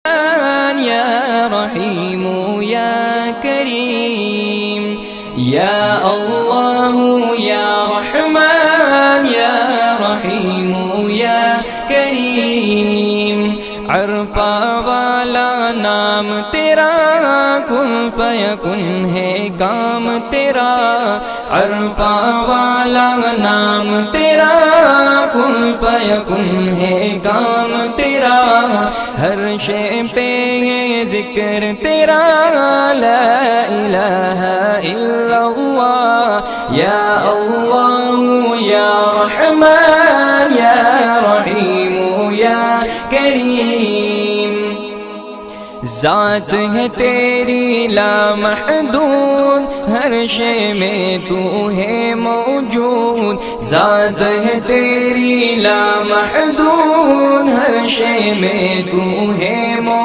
یا رحیم یا کریم یا اللہ یا رحمان یا رحیم یا کریم عرفہ والا نام تیرا کن فیکن ہے کام تیرا عرفہ والا نام تیرا کن فیکن ہے کام تیرا ہر شے پہ ہے ذکر تیرا لا الہ الا اللہ یا رحمان یا رحیم یا کریم ذات ہے تیری لامحدود ہر شے میں تو ہے موجود ذات ہے تیری لامحدود ہر شے میں تو ہے موجود